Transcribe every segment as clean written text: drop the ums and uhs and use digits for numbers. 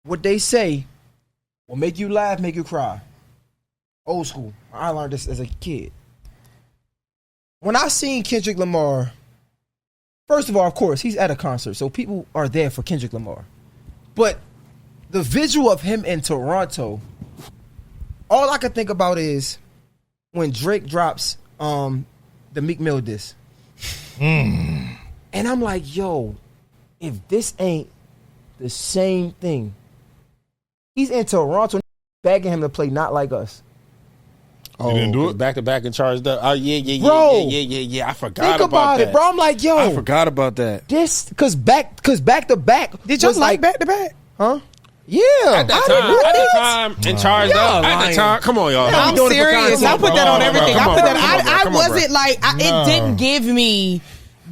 what they say will make you laugh, make you cry. Old school. I learned this as a kid. When I seen Kendrick Lamar, first of all, of course, he's at a concert, so people are there for Kendrick Lamar. But the visual of him in Toronto, all I could think about is when Drake drops the Meek Mill diss. And I'm like, yo, if this ain't the same thing, he's in Toronto begging him to play Not Like Us. Oh, you didn't do it? Back to back and charged up. Oh, yeah. Bro, I forgot think about that. it, bro. I'm like, yo. I forgot about that. This, cause back to back. Did y'all like back to back? Huh? Yeah. At that time, and charged up. At the time, come on, y'all. I'm serious. I put that on everything. Come on, I wasn't like, it didn't give me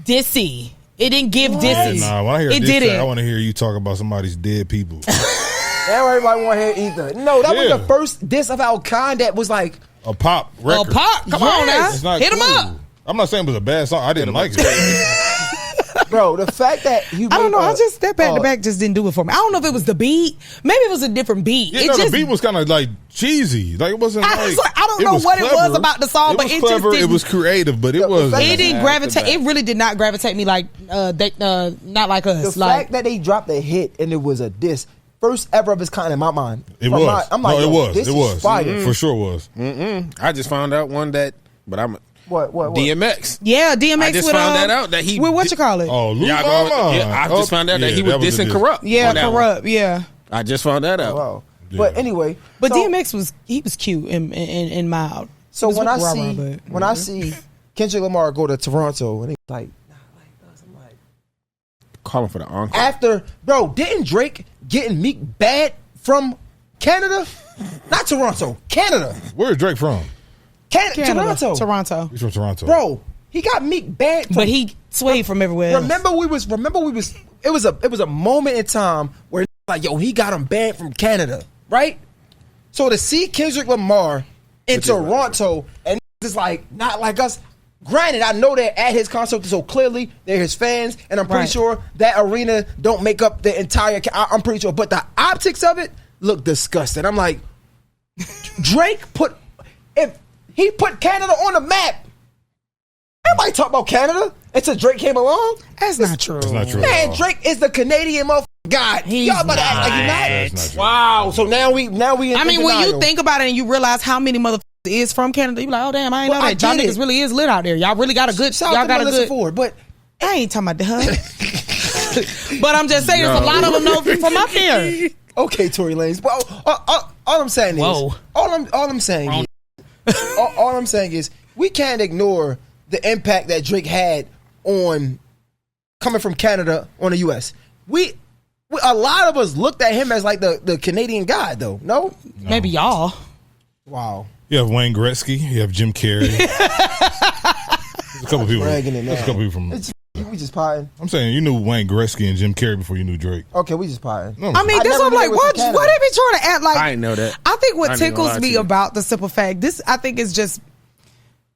dissy. It didn't give dissy. Nah, when I hear it this didn't. I want to hear you talk about somebody's dead people. Now everybody want to hear either. No, that was the first diss of our kind that was like a pop record. A pop? Come on now. It's not Hit him cool. up. I'm not saying it was a bad song. I didn't like it. Bro, the fact that you I don't know. I just that back to back just didn't do it for me. I don't know if it was the beat. Maybe it was a different beat. Yeah, the beat was kind of like cheesy. Like it wasn't. I don't know what it was about the song, but it clever. Just didn't. It was creative, but it was. It didn't gravitate. It really did not gravitate me like Not Like Us. The fact that they dropped a hit and it was a diss, first ever of its kind in my mind. It was. I'm like, no, it was. This it was. Is fire. For sure was. I just found out one that, but I'm. What? DMX. Yeah, DMX. I just found that out that he. With what you call it? Oh, Lil I just found out that he was dissing Corrupt. Yeah, Corrupt. Yeah. I just found that out. Wow. Yeah. But anyway, but DMX was cute and mild. So when I see Kendrick Lamar go to Toronto and he's like, Not Like Us, I'm like, calling for the encore. After, bro, didn't Drake getting Meek bad from Canada? Not Toronto, Canada. Where's Drake from? Toronto. He's from Toronto. Bro, he got Meek bad from, but he swayed from everywhere else. Remember we was it was a moment in time where like, yo, he got him banned from Canada, right? So to see Kendrick Lamar in Toronto and it's like Not Like Us. Granted, I know they're at his concert, so clearly they're his fans, and I'm pretty sure that arena don't make up the entire. I'm pretty sure, but the optics of it look disgusting. I'm like, Drake if he put Canada on the map. Everybody talk about Canada until Drake came along. That's not true. That's not true. Man, Drake is the Canadian motherfucker God. Y'all about to act like you're not. Wow. So now we. I mean, when you think about it and you realize how many motherfuckers is from Canada, you be like, oh damn, I ain't know that. Y'all niggas really is lit out there. Y'all really got a good. Shout y'all got a good. Ford, but I ain't talking about the hood. But I'm just saying, there's a lot of them know from up here. Okay, Tory Lanez. Well, all I'm saying is, all I'm saying is, we can't ignore the impact that Drake had on coming from Canada on the U.S. A lot of us looked at him as like the Canadian guy, though. No? Maybe y'all. Wow. You have Wayne Gretzky. You have Jim Carrey. There's a couple people. There's a couple people from. We just potting. I'm saying you knew Wayne Gretzky and Jim Carrey before you knew Drake. Okay, we just potting. No, I mean, that's what I'm like. What they be trying to act like? I didn't know that. I think what tickles me about the simple fact, this I think is just.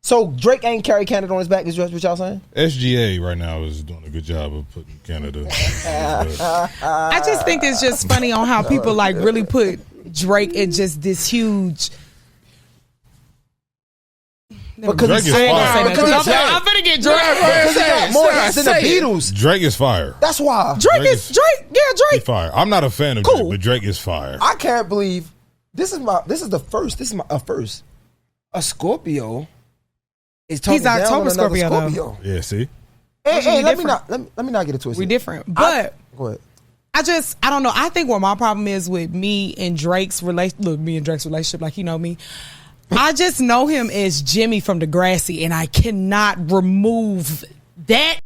So Drake ain't carry Canada on his back. Is what y'all saying? SGA right now is doing a good job of putting Canada. I just think it's just funny on how people like really put Drake in just this huge. Because Drake is fire. I'm finna get Drake. Because he got more hits than the Beatles. Drake is fire. That's why. Drake. He's fire. I'm not a fan of Drake, but Drake is fire. I can't believe this is the first. This is my first. A Scorpio is talking down on another Scorpio. Yeah, see. Hey, let me not get it twisted. We different, but go ahead. I don't know. I think what my problem is with me and Drake's relationship, like you know me. I just know him as Jimmy from Degrassi, and I cannot remove that.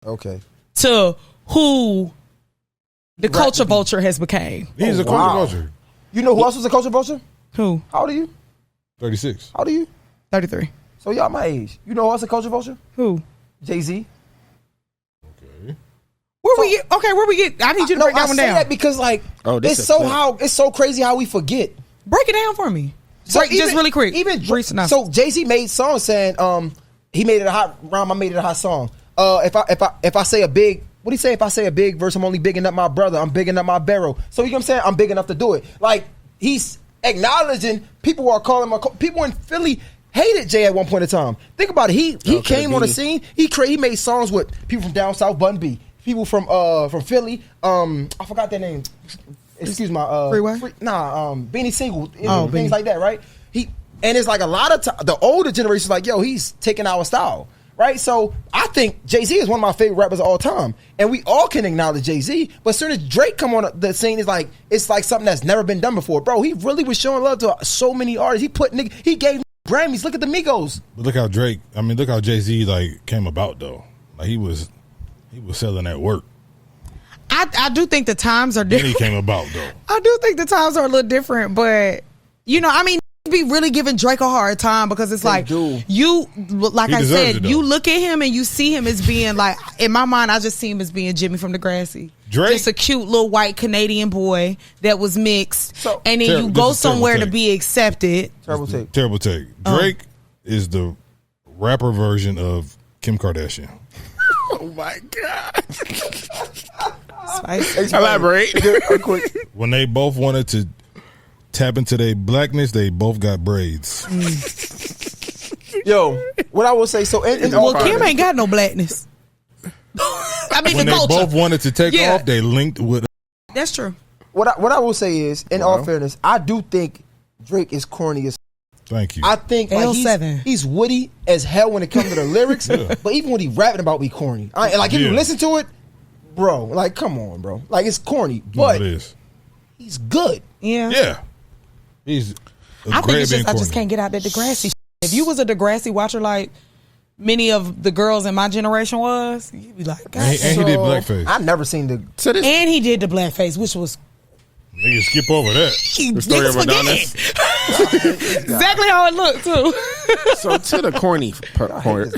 Okay. To who the culture vulture has became. He's a culture vulture. You know who else was a culture vulture? Who? How old are you? 36. How old are you? 33. So y'all my age. You know who else a culture vulture? Who? Jay-Z. Okay. Where we get? I need you to break that one down. I say that because like it's so crazy how we forget. Break it down for me. So just really quick. So Jay-Z made songs saying he made it a hot rhyme. I made it a hot song. If I say a big what do you say if I say a big verse, I'm only bigging up my brother, I'm bigging up my barrel. So you know what I'm saying? I'm big enough to do it. Like, he's acknowledging people are calling him, people in Philly hated Jay at one point in time. Think about it. He came on the scene. He made songs with people from down south, Bun B, people from Philly. I forgot their name. Excuse my Freeway. Beanie Single, Beanie. things like that, right? And it's like a lot of the older generation like, yo, he's taking our style, right? So I think Jay-Z is one of my favorite rappers of all time, and we all can acknowledge Jay-Z. But as soon as Drake come on the scene, it's like something that's never been done before, bro. He really was showing love to so many artists. He gave Grammys. Look at the Migos. But look how Jay-Z like came about though. Like he was selling that work. I do think the times are different. Then he came about though. I do think the times are a little different, but be really giving Drake a hard time because it's like you, like I said, you look at him and you see him as being like, in my mind, I just see him as being Jimmy from Degrassi. Drake, just a cute little white Canadian boy that was mixed, and then you go somewhere to be accepted. Terrible take. Drake is the rapper version of Kim Kardashian. Oh my God. Elaborate. When they both wanted to tap into their blackness, they both got braids. Yo, what I will say, so Kim ain't got no blackness. I mean, when the they culture. both wanted to take off, they linked with. That's true. What I will say is, in all fairness, I do think Drake is corny as. Thank you. I think like, he's witty as hell when it comes to the lyrics, but even when he rapping about, be corny. If you listen to it, bro, like come on, bro, like it's corny, but it is. He's good. Yeah. He's. I think it's just I just can't get out that Degrassi. If you was a Degrassi watcher, like many of the girls in my generation was, you'd be like, God. And he did blackface. I never seen and he did the blackface, which was. Niggas skip over that. The story of Adonis. Exactly how it looked too. So to the corny part. What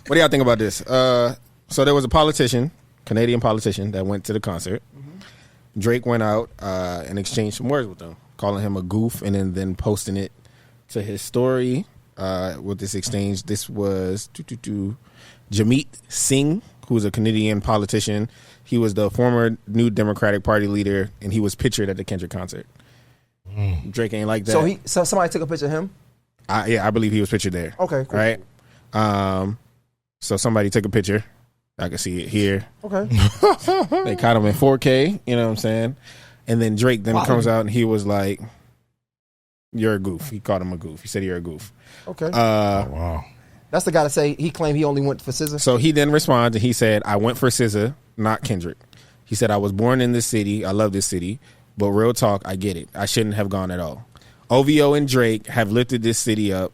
do y'all think about this? So there was a Canadian politician that went to the concert. Mm-hmm. Drake went out and exchanged some words with him, calling him a goof, and then posting it to his story with this exchange. This was Jamit Singh, who's a Canadian politician. He was the former New Democratic Party leader, and he was pictured at the Kendrick concert. Drake ain't like that. So somebody took a picture of him? I believe he was pictured there. Okay, cool. Right? So somebody took a picture. I can see it here. Okay. They caught him in 4K, you know what I'm saying? And then Drake comes out and he was like, you're a goof. He called him a goof. He said you're a goof. Okay. Wow. That's the guy to say he claimed he only went for SZA. So he then responded. He said, I went for SZA, not Kendrick. He said, I was born in this city. I love this city. But real talk, I get it. I shouldn't have gone at all. OVO and Drake have lifted this city up.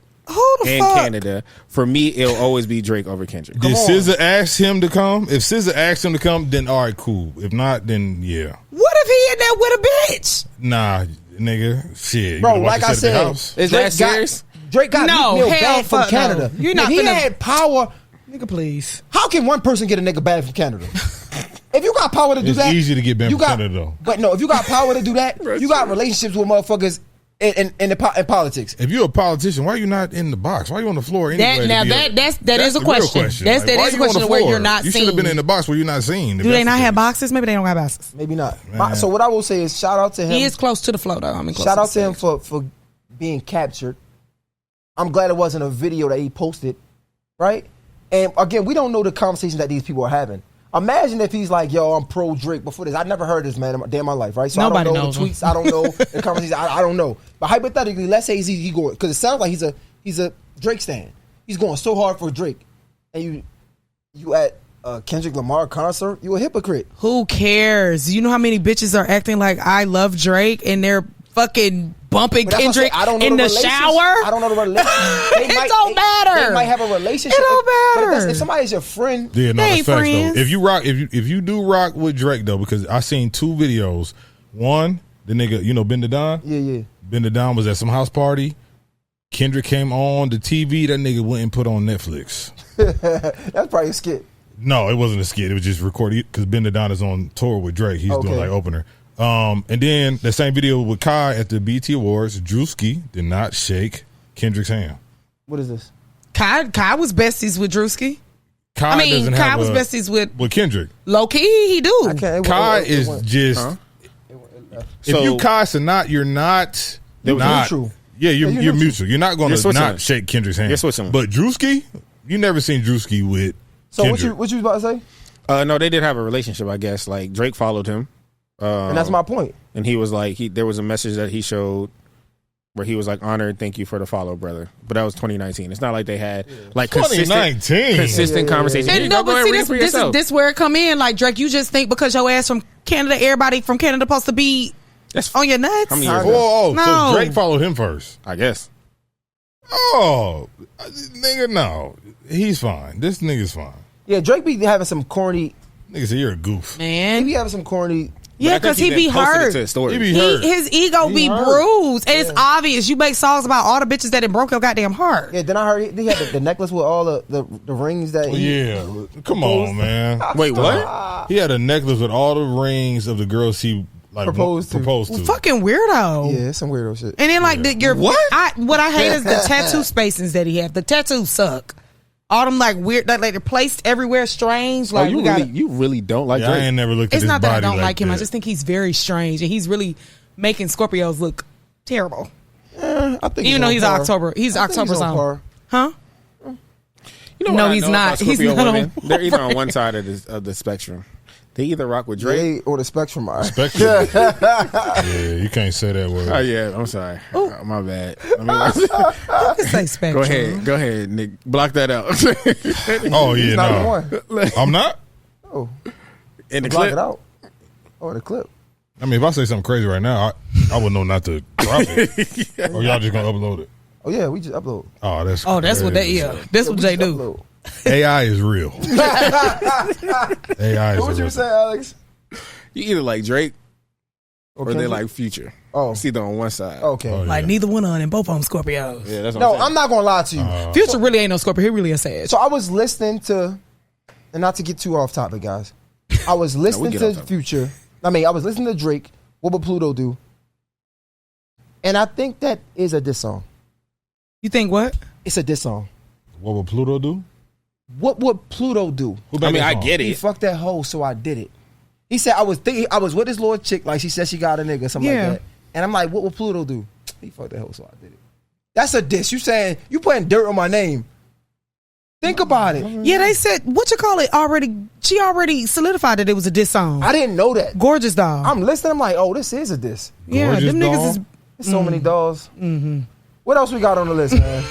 And Canada. For me, it'll always be Drake over Kendrick. Did SZA ask him to come? If SZA asked him to come, then all right, cool. If not, then yeah. What if he in there with a bitch? Nah, nigga. Shit. Bro, like I said, is that serious? Drake got Meek Mill banned from Canada. You're not he had power. Nigga, please. How can one person get a nigga banned from Canada? If you got power to do that, it's easy to get banned from Canada, though. But no, if you got power to do that, you got relationships with motherfuckers in politics. If you're a politician, why are you not in the box? Why are you on the floor anyway? That is a question. That is a question where you're not seen. You should have been in the box where you're not seen. Do they not have boxes? Maybe they don't have boxes. Maybe not. So what I will say is shout out to him. He is close to the flow, though. Shout out to him for being captured. I'm glad it wasn't a video that he posted, right? And again, we don't know the conversation that these people are having. Imagine if he's like, yo, I'm pro Drake before this. I never heard this man in my life, right? So Nobody I don't know knows the tweets. I don't know the conversation. I don't know. But hypothetically, let's say he's going, because it sounds like he's a Drake stan. He's going so hard for Drake. And you at a Kendrick Lamar concert, you a hypocrite. Who cares? You know how many bitches are acting like I love Drake and they're fucking bumping Kendrick in the shower? I don't know the relationship. It don't matter. They might have a relationship. It don't matter. If somebody's your friend, yeah, no, that's facts friends. though. If you rock, if you do rock with Drake though, because I seen two videos. One, the nigga, Ben the Don. Yeah. Ben the Don was at some house party. Kendrick came on the TV. That nigga went and put on Netflix. That's probably a skit. No, it wasn't a skit. It was just recorded because Ben the Don is on tour with Drake. He's doing like opener. And then the same video with Kai at the BET Awards, Drewski did not shake Kendrick's hand. What is this? Kai was besties with Drewski. Kai doesn't Kai have was besties with Kendrick. low key. He do. Kai is just. If So- you Kai Sanat, you're not. There was not mutual. Yeah, you're mutual. You're not going You're to switching not them. shake Kendrick's hand. You're switching them. But Drewski, you never seen Drewski with So Kendrick. what you was about to say? No, they did have a relationship, I guess. Like Drake followed him, And that's my point. and he was like, there was a message that he showed where he was like, "Honored, thank you for the follow, brother." But that was 2019. It's not like they had like 2019. consistent conversations. Here you And go, no, go but ahead, see, read it for yourself. this where it come in. Like Drake, you just think because your ass from Canada, everybody from Canada supposed to be That's on your nuts. How many years? Oh, No. so Drake followed him first. I guess. Oh, nigga, no. He's fine. This nigga's fine. Yeah, Drake be having some corny. Nigga said you're a goof. He Man, be having some corny. yeah, because he be hurt. He be hurt. His ego be hurt. bruised, and it's obvious. You make songs about all the bitches that it broke your goddamn heart. Yeah, then I heard he had the necklace with all the rings that he. Yeah, come on, man. Wait, what? He had a necklace with all the rings of the girls he like Proposed to. Fucking weirdo. Yeah, it's some weirdo shit. And then like your What? what I hate is the tattoo spacings that he have. The tattoos suck. All them like weird, like they're placed everywhere, strange. Oh, Like you really don't like Yeah, I Drake? ain't never looked at It's his not that I body don't like him. that. I just think he's very strange, and he's really making Scorpios look terrible. I think Even though he's October, I think October he's on zone, par. huh? You know No, what I he's know not. about He's Scorpio not on women? They're either on board. one side of the spectrum. They either rock with Drake. Drake or the Spectrum. Spectrum. Yeah, you can't say that word. Oh yeah, I'm sorry. My bad. Say spectrum. Go ahead, Nick. Block that out. Oh yeah, He's not no, the one. I'm not. Oh, In the block clip. it out. Oh, the clip. I mean, if I say something crazy right now, I would know not to drop it. Or y'all just gonna upload it. Oh yeah, we just upload. Oh, that's Oh, that's what they. crazy. Yeah, that's what We they just do. upload. AI is real. AI is What would real. you say, Alex? You either like Drake or they Kendrick? like Future. Oh. It's either on one side. Okay. Oh, Like yeah. neither one of them, both of them Scorpios. Yeah, that's what No, I'm I'm saying. not gonna lie to you. Future really ain't no Scorpio. He really a sad. So I was listening to, and not to get too off topic, guys. I was listening get to off topic. Future. I mean, I was listening to Drake. What would Pluto do? And I think that is a diss song. You think what? It's a diss song. What would Pluto do? What would Pluto do? Who I made mean, that I song? get He it. fucked that hoe, so I did it. He said I was with this little chick, like she said she got a nigga, something Yeah. like that. And I'm like, what would Pluto do? He fucked that hoe, so I did it. That's a diss. You saying you putting dirt on my name? Think about it. Yeah, they said what you call it already. She already solidified that it was a diss song. I didn't know that. Gorgeous doll. I'm listening. I'm like, oh, this is a diss. Yeah, Gorgeous them niggas doll? is. There's so many dolls. What else we got on the list, man?